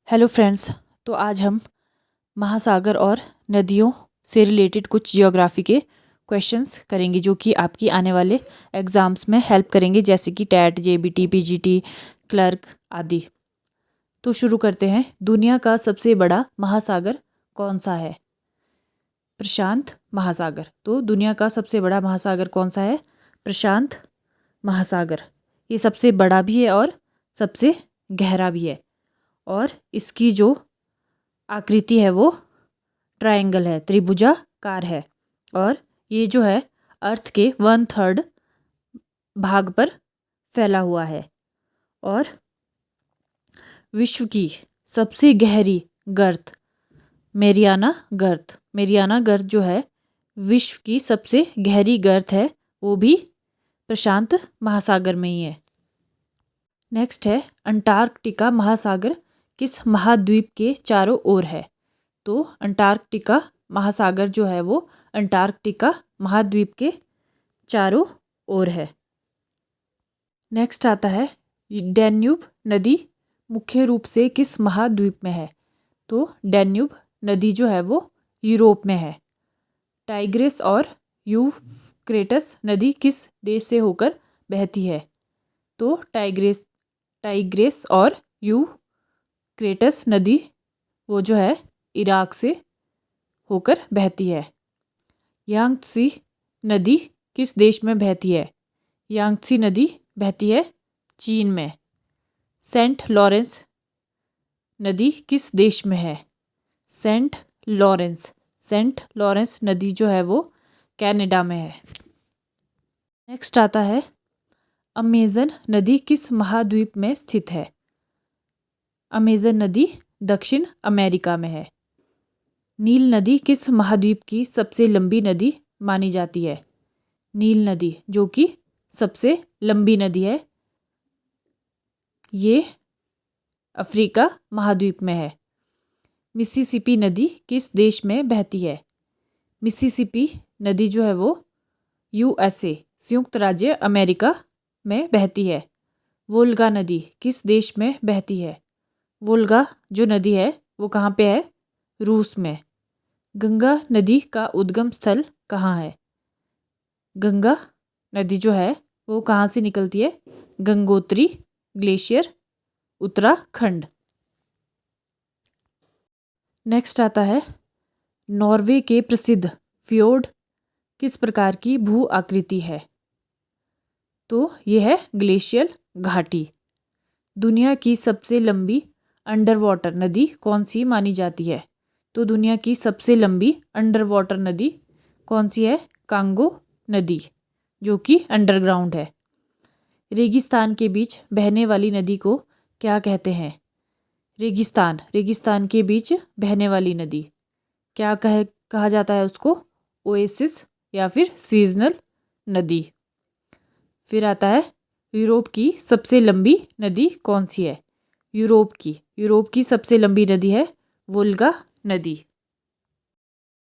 Hello friends, तो आज हम महासागर और नदियों से रिलेटेड कुछ जियोग्राफी के क्वेश्चंस करेंगे जो कि आपकी आने वाले एग्ज़ाम्स में हेल्प करेंगे, जैसे कि टैट, जेबीटी, पीजीटी, क्लर्क आदि। तो शुरू करते हैं। दुनिया का सबसे बड़ा महासागर कौन सा है? प्रशांत महासागर। तो दुनिया का सबसे बड़ा महासागर कौन सा है? प्रशांत महासागर। ये सबसे बड़ा भी है और सबसे गहरा भी है, और इसकी जो आकृति है वो ट्रायंगल है, त्रिभुजाकार है, और ये जो है अर्थ के 1/3 भाग पर फैला हुआ है। और विश्व की सबसे गहरी गर्त मेरियाना गर्त जो है विश्व की सबसे गहरी गर्त है, वो भी प्रशांत महासागर में ही है। नेक्स्ट है, अंटार्कटिका महासागर किस महाद्वीप के चारों ओर है? तो अंटार्कटिका महासागर जो है वो अंटार्कटिका महाद्वीप के चारों ओर है। नेक्स्ट आता है, डैन्यूब नदी मुख्य रूप से किस महाद्वीप में है? तो डैन्यूब नदी जो है वो यूरोप में है। टाइग्रिस और यूफ्रेटस नदी किस देश से होकर बहती है? तो टाइग्रिस और यूफ्रेटस नदी वो जो है इराक से होकर बहती है। यांगत्सी नदी किस देश में बहती है? यांगत्सी नदी बहती है चीन में। सेंट लॉरेंस नदी किस देश में है? सेंट लॉरेंस नदी जो है वो कनाडा में है। नेक्स्ट आता है, अमेजन नदी किस महाद्वीप में स्थित है? अमेजन नदी दक्षिण अमेरिका में है। नील नदी किस महाद्वीप की सबसे लंबी नदी मानी जाती है? नील नदी जो कि सबसे लंबी नदी है, ये अफ्रीका महाद्वीप में है। मिसिसिपी नदी किस देश में बहती है? मिसिसिपी नदी जो है वो यूएसए संयुक्त राज्य अमेरिका में बहती है। वोल्गा नदी किस देश में बहती है? वोल्गा जो नदी है वो कहाँ पे है? रूस में। गंगा नदी का उद्गम स्थल कहाँ है? गंगा नदी जो है वो कहाँ से निकलती है? गंगोत्री ग्लेशियर, उत्तराखंड। नेक्स्ट आता है, नॉर्वे के प्रसिद्ध फ्योर्ड किस प्रकार की भू आकृति है? तो यह है ग्लेशियल घाटी। दुनिया की सबसे लंबी अंडर वाटर नदी कौन सी मानी जाती है? तो दुनिया की सबसे लंबी अंडर वाटर नदी कौन सी है? कांगो नदी, जो कि अंडरग्राउंड है। रेगिस्तान के बीच बहने वाली नदी को क्या कहते हैं? रेगिस्तान के बीच बहने वाली नदी क्या कहा जाता है उसको? ओएसिस या फिर सीजनल नदी। फिर आता है, यूरोप की सबसे लंबी नदी कौन सी है? यूरोप की सबसे लंबी नदी है वोल्गा नदी।